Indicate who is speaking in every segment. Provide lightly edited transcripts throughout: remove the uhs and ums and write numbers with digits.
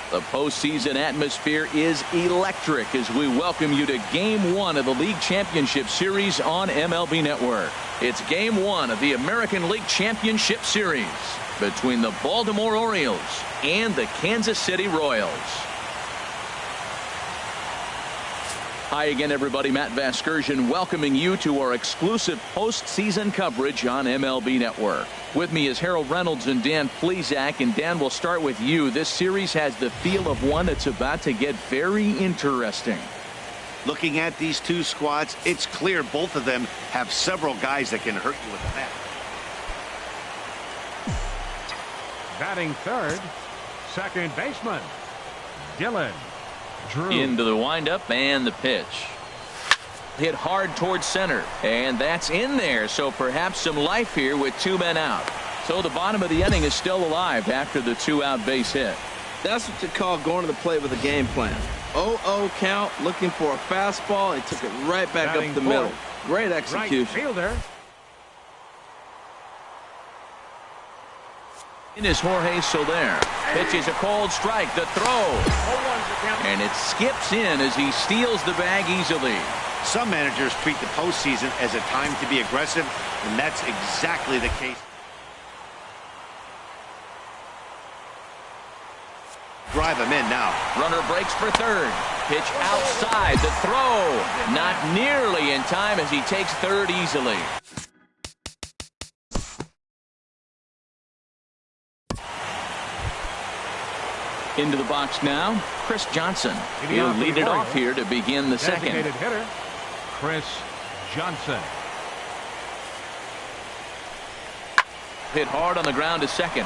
Speaker 1: The postseason atmosphere is electric as we welcome you to Game 1 of the League Championship Series on MLB Network. It's Game 1 of the American League Championship Series between the Baltimore Orioles and the Kansas City Royals. Hi again, everybody. Matt Vasgersian welcoming you to our exclusive postseason coverage on MLB Network. With me is Harold Reynolds and Dan Plesac. And Dan, we'll start with you. This series has the feel of one that's about to get very interesting.
Speaker 2: Looking at these two squads, it's clear both of them have several guys that can hurt you with the bat.
Speaker 3: Batting third, second baseman, Dylan Drew.
Speaker 1: Into the windup and the pitch. Hit hard towards center, and that's in there, so perhaps some life here with two men out. So the bottom of the inning is still alive after the two-out base hit.
Speaker 4: That's what you call going to the plate with a game plan. 0-0 count, looking for a fastball, and took it right back up the middle. Great execution.
Speaker 3: Right fielder.
Speaker 1: In is Jorge Soler. Pitches a cold strike. The throw. And it skips in as he steals the bag easily.
Speaker 2: Some managers treat the postseason as a time to be aggressive, and that's exactly the case. Drive him in now.
Speaker 1: Runner breaks for third. Pitch outside. The throw. Not nearly in time as he takes third easily. Into the box now, Chris Johnson. He'll lead it off here to begin the second.
Speaker 3: Designated hitter, Chris Johnson.
Speaker 1: Hit hard on the ground to second.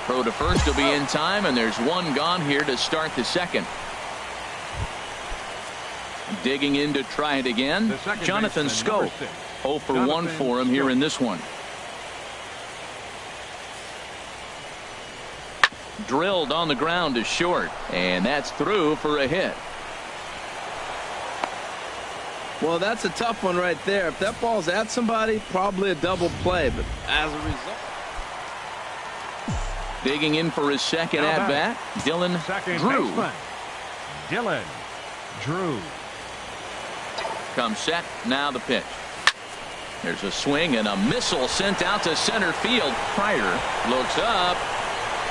Speaker 1: Throw to first will be in time, and there's one gone here to start the second. Digging in to try it again, Jonathan Schoop. 0 for 1 for him here in this one. Drilled on the ground to short, and that's through for a hit.
Speaker 4: Well, that's a tough one right there. If that ball's at somebody, probably a double play, but as a result.
Speaker 1: Digging in for his second at bat, Dylan Drew.
Speaker 3: Dylan Drew.
Speaker 1: Comes set, now the pitch. There's a swing and a missile sent out to center field. Pryor looks up.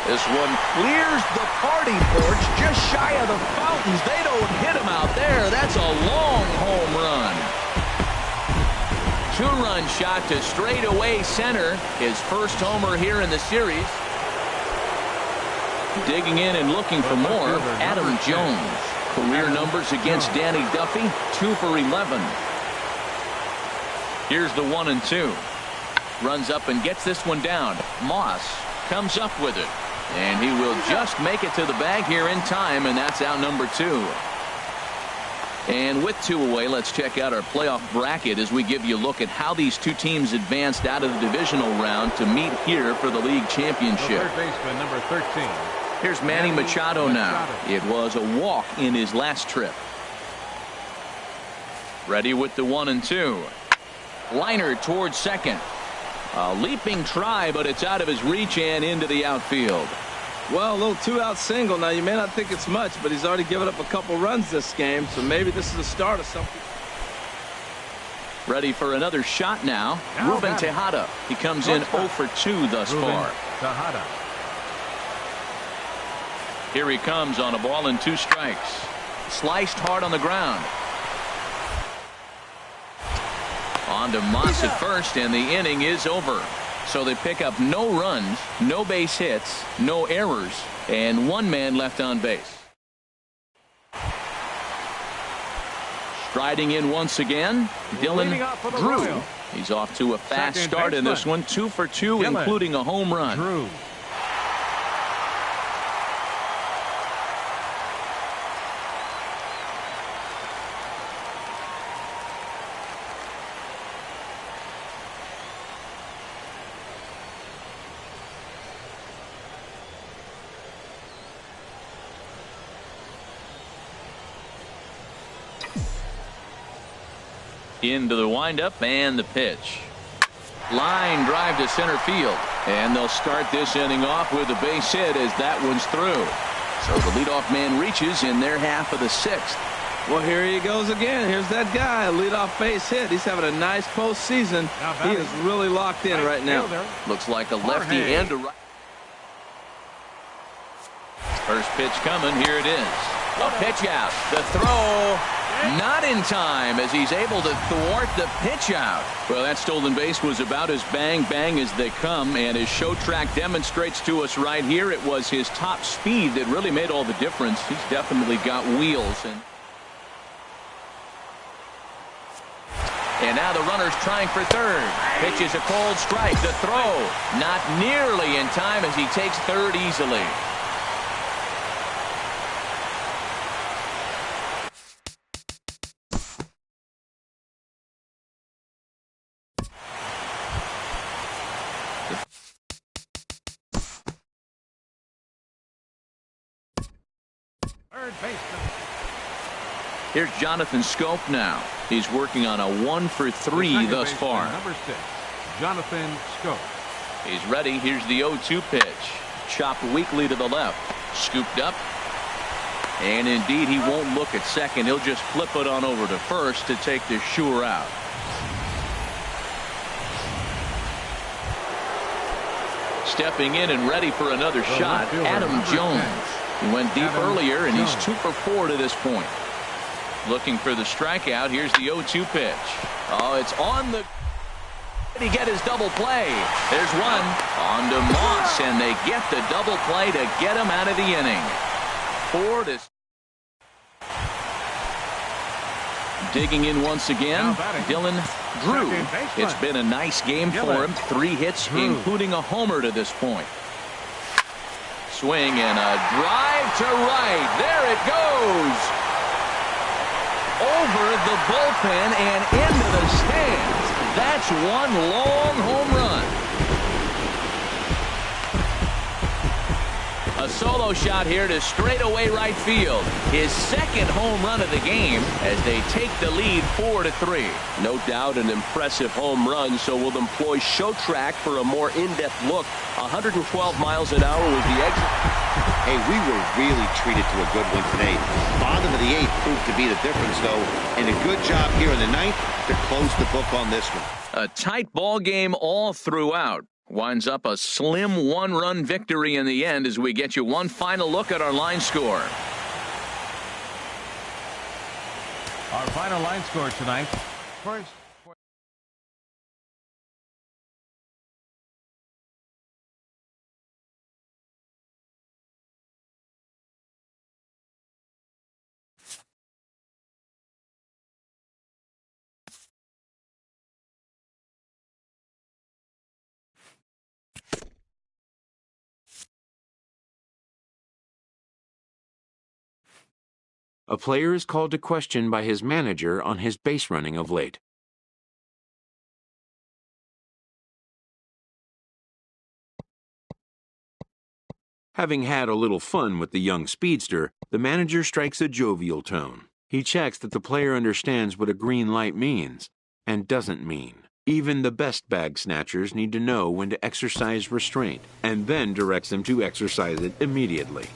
Speaker 1: This one clears the party porch just shy of the fountains. They don't hit him out there. That's a long home run. Two-run shot to straightaway center. His first homer here in the series. Digging in and looking for more, Adam Jones. Career numbers against Danny Duffy, 2 for 11. Here's the 1-2. Runs up and gets this one down. Moss comes up with it. And he will just make it to the bag here in time, and that's out number 2. And with 2 away, let's check out our playoff bracket as we give you a look at how these two teams advanced out of the divisional round to meet here for the league championship.
Speaker 3: Third baseman, number 13.
Speaker 1: Here's Manny Machado now. It was a walk in his last trip. Ready with the 1-2. Liner towards second. A leaping try, but it's out of his reach and into the outfield.
Speaker 4: Well, a little two-out single. Now, you may not think it's much, but he's already given up a couple runs this game, so maybe this is the start of something.
Speaker 1: Ready for another shot now. Ruben Tejada. He comes in 0 for 2 thus far.
Speaker 3: Tejada.
Speaker 1: Here he comes on a ball and 2 strikes. Sliced hard on the ground. On to Moss at first, and the inning is over. So they pick up no runs, no base hits, no errors, and 1 man left on base. Striding in once again, Dylan Drew. He's off to a fast start in this one, 2 for 2, including a home run.
Speaker 3: Drew.
Speaker 1: Into the windup and the pitch. Line drive to center field. And they'll start this inning off with a base hit as that one's through. So the leadoff man reaches in their half of the sixth.
Speaker 4: Well, here he goes again. Here's that guy, leadoff base hit. He's having a nice postseason. He is really locked in right now.
Speaker 1: Looks like a lefty and a right. First pitch coming. Here it is. A pitch out. The throw not in time as he's able to thwart the pitch out. Well, that stolen base was about as bang as they come, and his show track demonstrates to us right here it was his top speed that really made all the difference. He's definitely got wheels. And now the runner's trying for third. Pitches a cold strike. The throw not nearly in time as he takes third easily.
Speaker 3: Third baseman.
Speaker 1: Here's Jonathan Scope now. He's working on a 1-for-3 thus far.
Speaker 3: Number 6, Jonathan Scope.
Speaker 1: He's ready. Here's the 0-2 pitch. Chopped weakly to the left. Scooped up. And indeed, he won't look at second. He'll just flip it on over to first to take the sure out. Stepping in and ready for another shot, Adam Jones. He went deep earlier, and he's 2 for 4 to this point. Looking for the strikeout. Here's the 0-2 pitch. Oh, it's on the... Did he get his double play? There's one. On to Moss, and they get the double play to get him out of the inning. 4 to... Digging in once again, Dylan Drew. It's been a nice game for him. 3 hits, including a homer to this point. Swing and a drive to right. There it goes. Over the bullpen and into the stands. That's one long home run. A solo shot here to straightaway right field. His second home run of the game as they take the lead 4-3.
Speaker 5: No doubt an impressive home run, so we'll employ show track for a more in-depth look. 112 miles an hour was the exit.
Speaker 2: Hey, we were really treated to a good one today. Bottom of the 8th proved to be the difference, though, and a good job here in the 9th to close the book on this one.
Speaker 1: A tight ball game all throughout. Winds up a slim 1-run victory in the end as we get you one final look at our line score.
Speaker 3: Our final line score tonight. First.
Speaker 6: A player is called to question by his manager on his base running of late. Having had a little fun with the young speedster, the manager strikes a jovial tone. He checks that the player understands what a green light means and doesn't mean. Even the best bag snatchers need to know when to exercise restraint, and then directs them to exercise it immediately.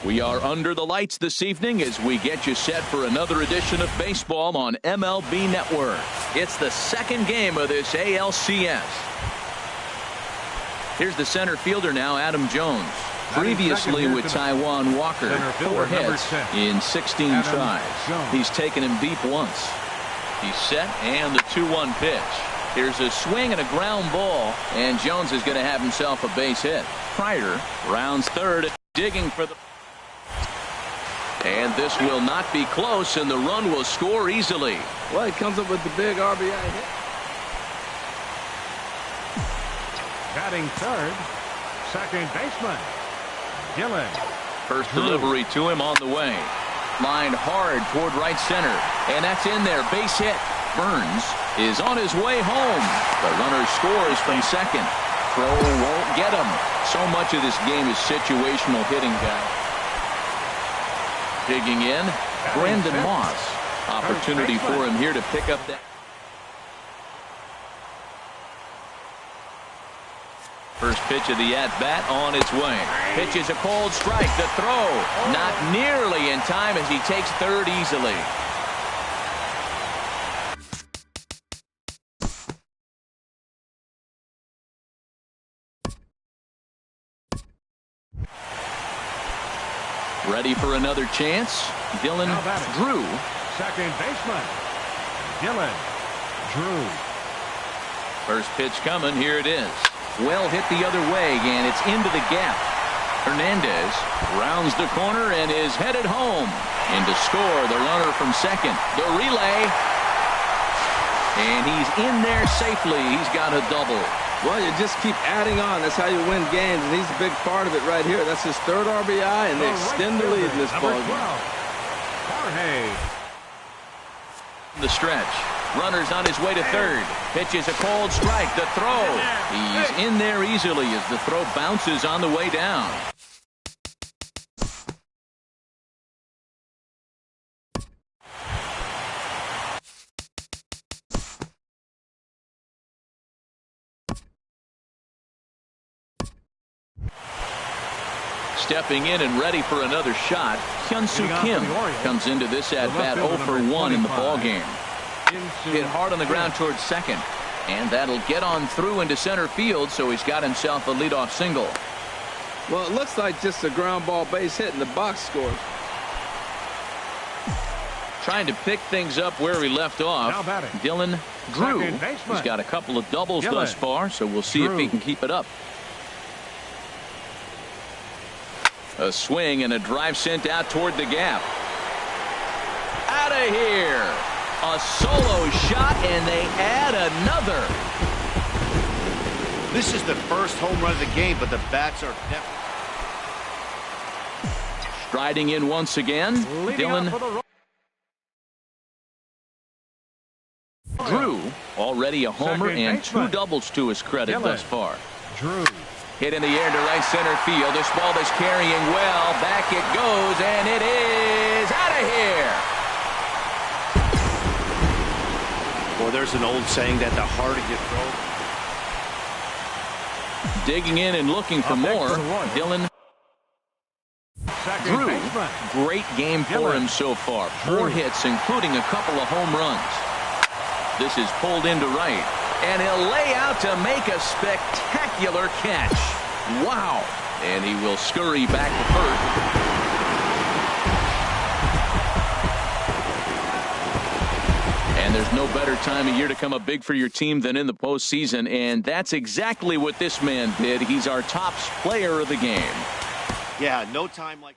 Speaker 1: We are under the lights this evening as we get you set for another edition of baseball on MLB Network. It's the second game of this ALCS. Here's the center fielder now, Adam Jones. Previously with Taijuan Walker, 4 hits in 16 tries. He's taken him deep once. He's set, and the 2-1 pitch. Here's a swing and a ground ball, and Jones is going to have himself a base hit. Pryor rounds third, digging for the... And this will not be close, and the run will score easily.
Speaker 4: Well, he comes up with the big RBI hit.
Speaker 3: Batting third, second baseman, Dylan.
Speaker 1: First delivery to him on the way. Lined hard toward right center, and that's in there. Base hit. Burns is on his way home. The runner scores from second. Throw won't get him. So much of this game is situational hitting, guys. Digging in, Brandon Moss. Opportunity for him here to pick up that. First pitch of the at-bat on its way. Pitch is a cold strike. The throw not nearly in time as he takes third easily. Ready for another chance. Dylan Drew.
Speaker 3: Second baseman, Dylan Drew.
Speaker 1: First pitch coming. Here it is. Well hit the other way, and it's into the gap. Hernandez rounds the corner and is headed home. And to score, the runner from second. The relay. And he's in there safely. He's got a double.
Speaker 4: Well, you just keep adding on. That's how you win games, and he's a big part of it right here. That's his third RBI, and they extend the lead in this ball game.
Speaker 1: The stretch. Runner's on his way to third. Pitch is a cold strike. The throw. He's in there easily as the throw bounces on the way down. Stepping in and ready for another shot, Hyun-Soo Kim comes into this at-bat 0 for 1 in the ballgame. Hit hard on the ground towards second, and that'll get on through into center field, so he's got himself a leadoff single.
Speaker 4: Well, it looks like just a ground ball base hit, and the box scores.
Speaker 1: Trying to pick things up where we left off, Dylan Drew. He's got a couple of doubles thus far, so we'll see if he can keep it up. A swing and a drive sent out toward the gap. Out of here. A solo shot, and they add another.
Speaker 2: This is the first home run of the game, but the bats are definitely...
Speaker 1: Striding in once again, Dylan Drew, already a homer and 2 doubles to his credit thus far.
Speaker 3: Drew.
Speaker 1: Hit in the air to right center field. This ball is carrying well. Back it goes, and it is out of here.
Speaker 2: Well, there's an old saying that the harder you throw.
Speaker 1: Digging in and looking for more. Dylan Drew. Great game for him so far. 4 hits, including a couple of home runs. This is pulled into right. And he'll lay out to make a spectacular catch. Wow. And he will scurry back to first. And there's no better time of year to come up big for your team than in the postseason. And that's exactly what this man did. He's our top player of the game.
Speaker 2: Yeah, no time like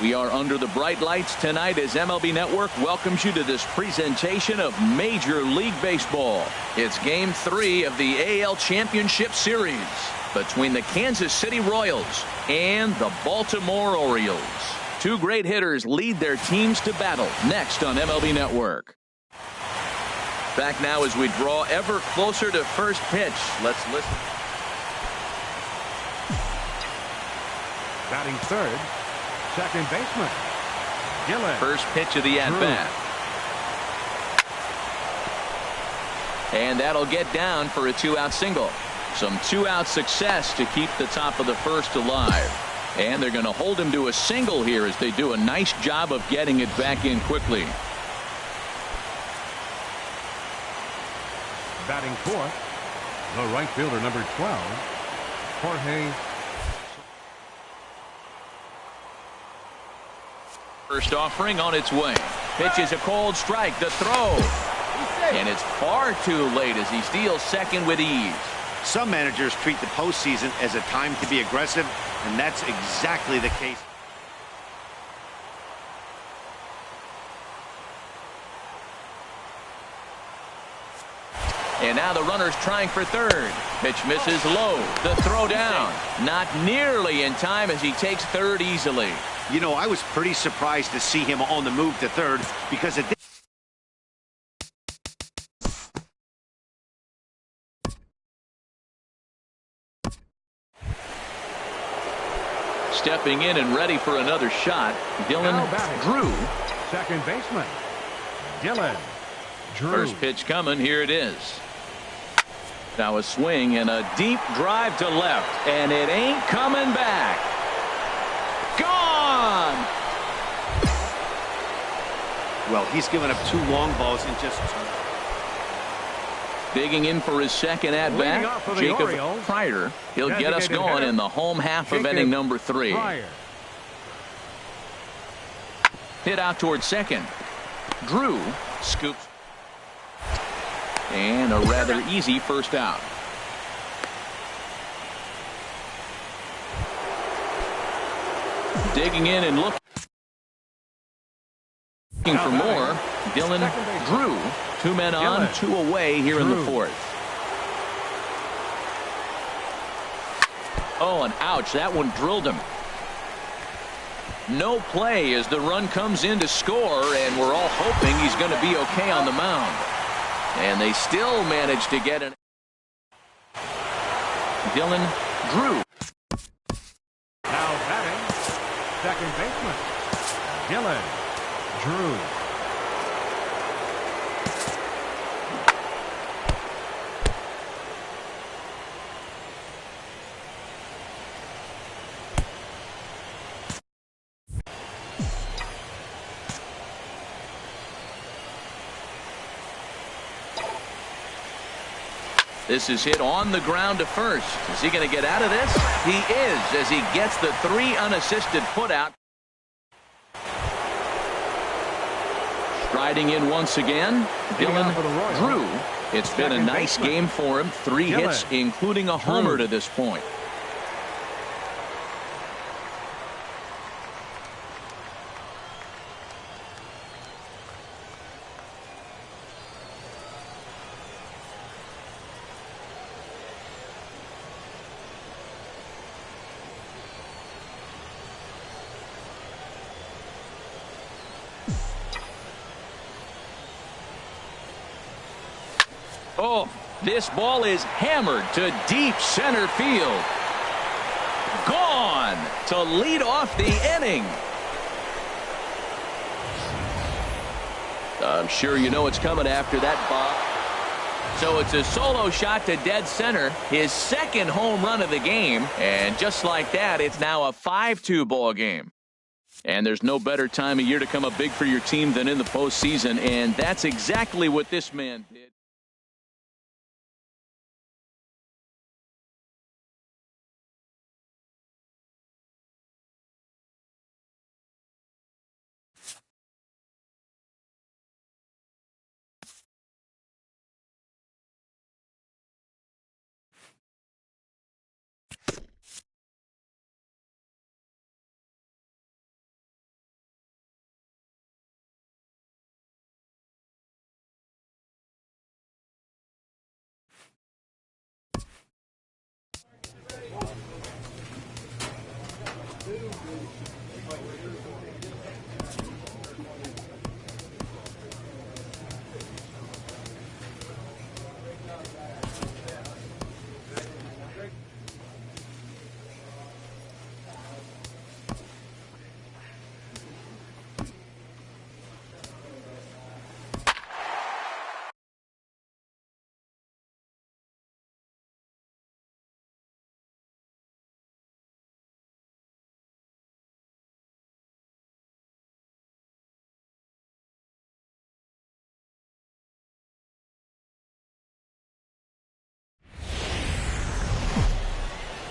Speaker 1: We are under the bright lights tonight as MLB Network welcomes you to this presentation of Major League Baseball. It's Game 3 of the AL Championship Series between the Kansas City Royals and the Baltimore Orioles. Two great hitters lead their teams to battle next on MLB Network. Back now as we draw ever closer to first pitch. Let's listen.
Speaker 3: Batting third, second baseman, Gillen.
Speaker 1: First pitch of the at-bat. And that'll get down for a two-out single. Some two-out success to keep the top of the first alive. And they're going to hold him to a single here as they do a nice job of getting it back in quickly.
Speaker 3: Batting fourth, the right fielder, number 12, Jorge.
Speaker 1: First offering on its way. Pitch is a cold strike. The throw. And it's far too late as he steals second with ease.
Speaker 2: Some managers treat the postseason as a time to be aggressive, and that's exactly the case.
Speaker 1: And now the runner's trying for third. Pitch misses low. The throw down. Not nearly in time as he takes third easily.
Speaker 2: You know, I was pretty surprised to see him on the move to third because it
Speaker 1: Stepping in and ready for another shot, Dylan Drew.
Speaker 3: Second baseman, Dylan Drew.
Speaker 1: First pitch coming. Here it is. Now a swing and a deep drive to left, and it ain't coming back. Gone!
Speaker 2: Well, he's given up 2 long balls in just...
Speaker 1: Digging in for his second at-bat, Jacob Pryor. He'll get us going in the home half of inning number 3. Hit out towards second. Drew scoops. And a rather easy first out. Digging in and looking for more. Dylan Drew. 2 men on, 2 away here in the fourth. Oh, and ouch, that one drilled him. No play as the run comes in to score, and we're all hoping he's going to be okay on the mound. And they still manage to get an... Dylan Drew.
Speaker 3: Now batting, second baseman, Dylan Drew.
Speaker 1: This is hit on the ground to first. Is he going to get out of this? He is, as he gets the 3 unassisted putout. Striding in once again, Dylan Drew. It's been a nice game for him. 3 hits, including a homer to this point. Oh, this ball is hammered to deep center field. Gone to lead off the inning. I'm sure you know what's coming after that, Bob. So it's a solo shot to dead center, his second home run of the game. And just like that, it's now a 5-2 ball game. And there's no better time of year to come up big for your team than in the postseason. And that's exactly what this man did.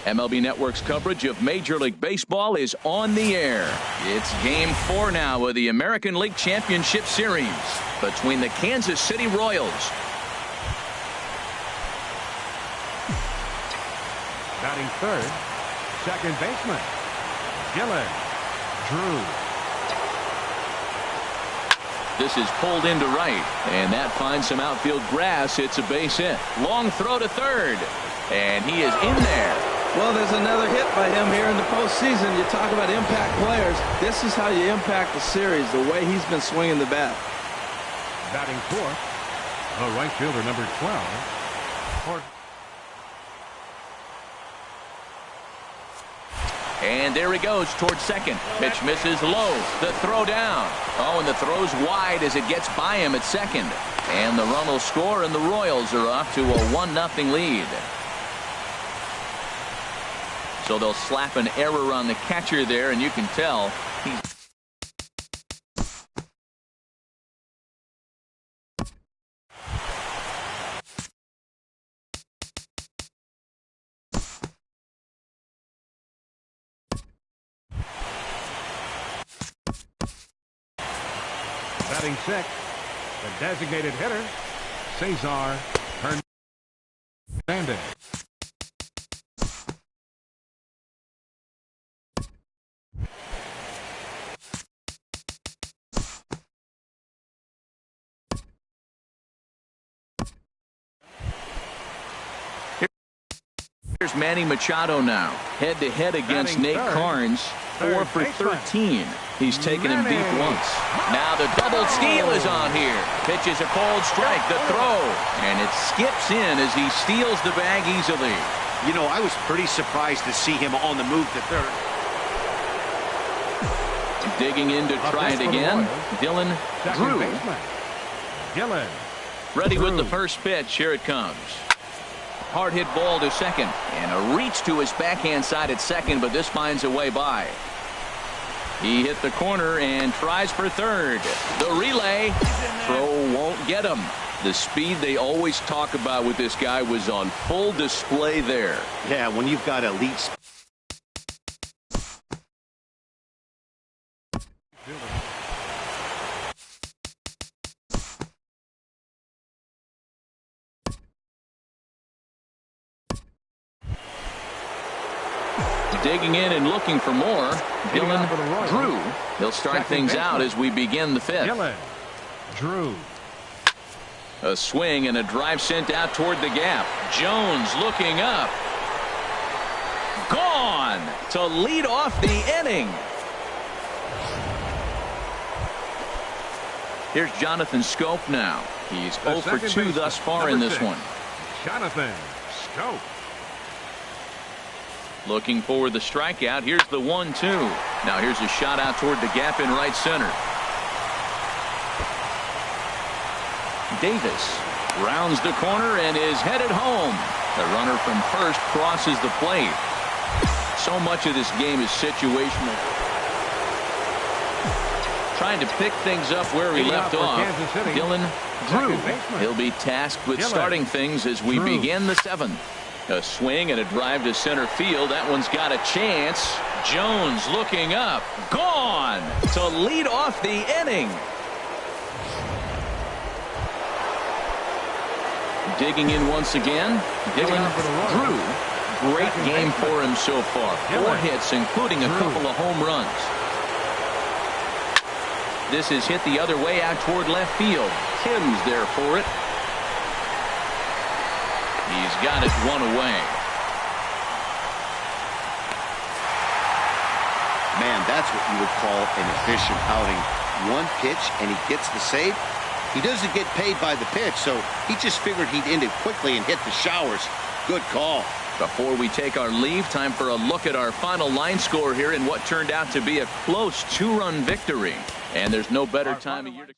Speaker 1: MLB Network's coverage of Major League Baseball is on the air. It's Game 4 now of the American League Championship Series between the Kansas City Royals.
Speaker 3: Batting third, second baseman, Gillen. Drew.
Speaker 1: This is pulled into right, and that finds some outfield grass. It's a base hit. Long throw to third, and he is in there.
Speaker 4: Well, there's another hit by him here in the postseason. You talk about impact players. This is how you impact the series, the way he's been swinging the bat.
Speaker 3: Batting fourth, the right fielder, number 12.
Speaker 1: And there he goes towards second. Pitch misses low. The throw down. Oh, and the throw's wide as it gets by him at second. And the run will score, and the Royals are off to a 1-0 lead. So they'll slap an error on the catcher there, and you can tell he's...
Speaker 3: Batting sixth, the designated hitter, Cesar Hernandez.
Speaker 1: Here's Manny Machado now, head-to-head against Nate Carnes, 4 for 13. He's taken him deep once. Now the double steal is on here. Pitches a cold strike, the throw, and it skips in as he steals the bag easily.
Speaker 2: You know, I was pretty surprised to see him on the move to third.
Speaker 1: Digging in to try it again, Dylan Drew.
Speaker 3: Gillen.
Speaker 1: Ready with the first pitch. Here it comes. Hard hit ball to second, and a reach to his backhand side at second, but this finds a way by. He hit the corner and tries for third. The relay throw won't get him. The speed they always talk about with this guy was on full display there.
Speaker 2: Yeah, when you've got elite speed.
Speaker 1: Digging in and looking for more, Dylan Drew. He'll start things out as we begin the fifth.
Speaker 3: Dylan Drew.
Speaker 1: A swing and a drive sent out toward the gap. Jones looking up. Gone to lead off the inning. Here's Jonathan Scope now. He's 0 for 2 thus far in this one.
Speaker 3: Jonathan Scope.
Speaker 1: Looking for the strikeout. Here's the 1-2. Now here's a shot out toward the gap in right center. Davis rounds the corner and is headed home. The runner from first crosses the plate. So much of this game is situational. Trying to pick things up where he left off. Dylan Drew. He'll be tasked with starting things as we begin the seventh. A swing and a drive to center field. That one's got a chance. Jones looking up. Gone to lead off the inning. Digging in once again, Dylan Drew. Great game for him so far. 4 hits, including a couple of home runs. This is hit the other way out toward left field. Tim's there for it. He's got it one away.
Speaker 2: Man, And that's what you would call an efficient outing. One pitch, and he gets the save. He doesn't get paid by the pitch, so he just figured he'd end it quickly and hit the showers. Good call.
Speaker 1: Before we take our leave, time for a look at our final line score here in what turned out to be a close 2-run victory. And there's no better time of year to...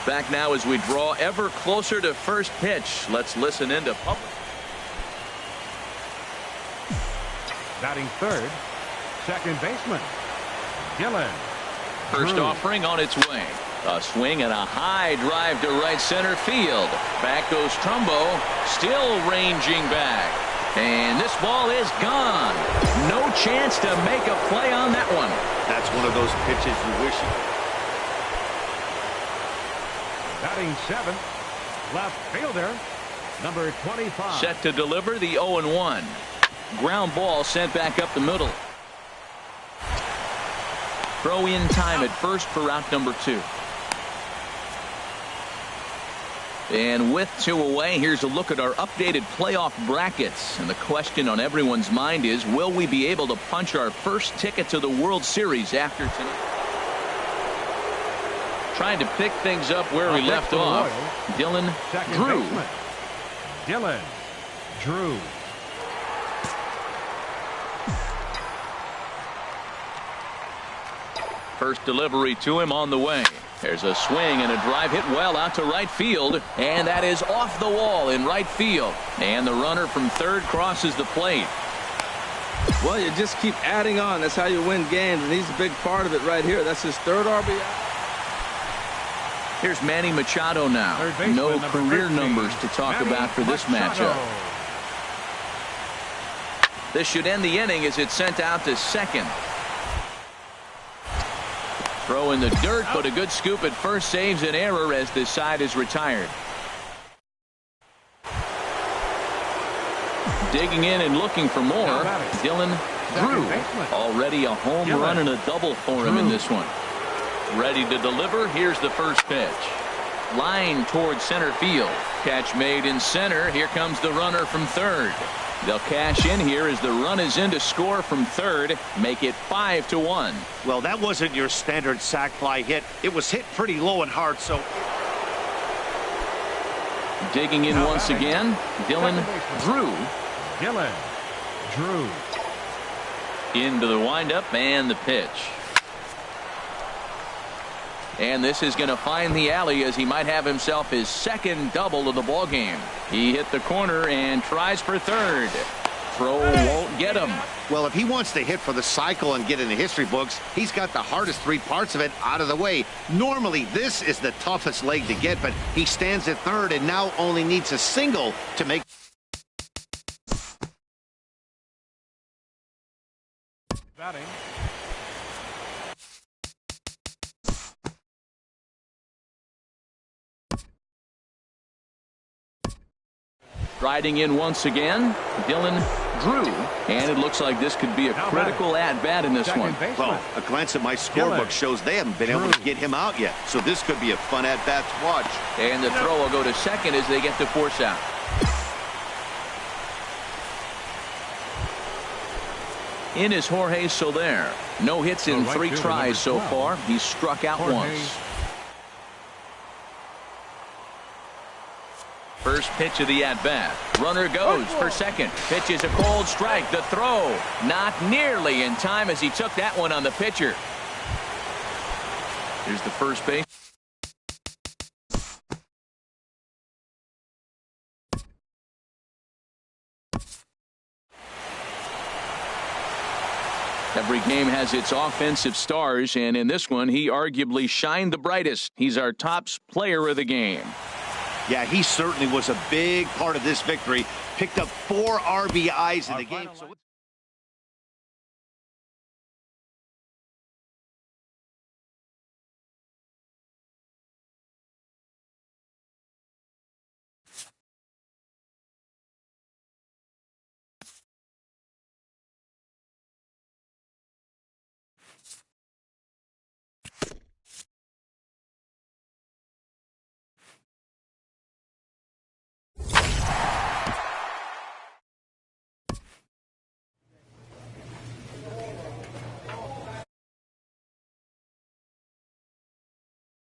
Speaker 1: Back now as we draw ever closer to first pitch. Let's listen into public.
Speaker 3: Batting third, second baseman, Gillen.
Speaker 1: First offering on its way. A swing and a high drive to right center field. Back goes Trumbo, still ranging back. And this ball is gone. No chance to make a play on that one.
Speaker 2: That's one of those pitches you wish you...
Speaker 3: Batting seventh, left fielder, number 25.
Speaker 1: Set to deliver the 0-1. Ground ball sent back up the middle. Throw in time at first for out number 2. And with 2 away, here's a look at our updated playoff brackets. And the question on everyone's mind is, will we be able to punch our first ticket to the World Series after tonight? Trying to pick things up where we left off. Dylan Drew.
Speaker 3: Baseman. Dylan Drew.
Speaker 1: First delivery to him on the way. There's a swing and a drive hit well out to right field. And that is off the wall in right field. And the runner from third crosses the plate.
Speaker 4: Well, you just keep adding on. That's how you win games. And he's a big part of it right here. That's his third RBI.
Speaker 1: Here's Manny Machado now. No career numbers to talk about for this matchup. This should end the inning as it's sent out to second. Throw in the dirt, but a good scoop at first saves an error as this side is retired. Digging in and looking for more, Dylan Drew. Already a home run and a double for him in this one. Ready to deliver. Here's the first pitch. Line towards center field. Catch made in center. Here comes the runner from third. They'll cash in here as the run is in to score from third. Make it 5-1.
Speaker 2: Well, that wasn't your standard sac fly hit. It was hit pretty low and hard, so...
Speaker 1: Digging in once again, Dylan Drew.
Speaker 3: Dylan Drew.
Speaker 1: Into the windup and the pitch. And this is going to find the alley as he might have himself his second double of the ball game. He hit the corner and tries for third. Throw won't get him.
Speaker 2: Well, if he wants to hit for the cycle and get in the history books, he's got the hardest 3 parts of it out of the way. Normally, this is the toughest leg to get, but he stands at third and now only needs a single to make.
Speaker 3: Batting.
Speaker 1: Riding in once again, Dylan Drew. And it looks like this could be a critical at-bat in this one.
Speaker 2: Well, a glance at my scorebook shows they haven't been able to get him out yet. So this could be a fun at-bat to watch.
Speaker 1: And the throw will go to second as they get the force out. In is Jorge Soler. No hits in 3 tries so far. He's struck out once. First pitch of the at-bat. Runner goes for second. Pitch is a cold strike. The throw not nearly in time as he took that one on the pitcher. Here's the first base. Every game has its offensive stars, and in this one, he arguably shined the brightest. He's our top player of the game.
Speaker 2: Yeah, he certainly was a big part of this victory. Picked up 4 RBIs in the game.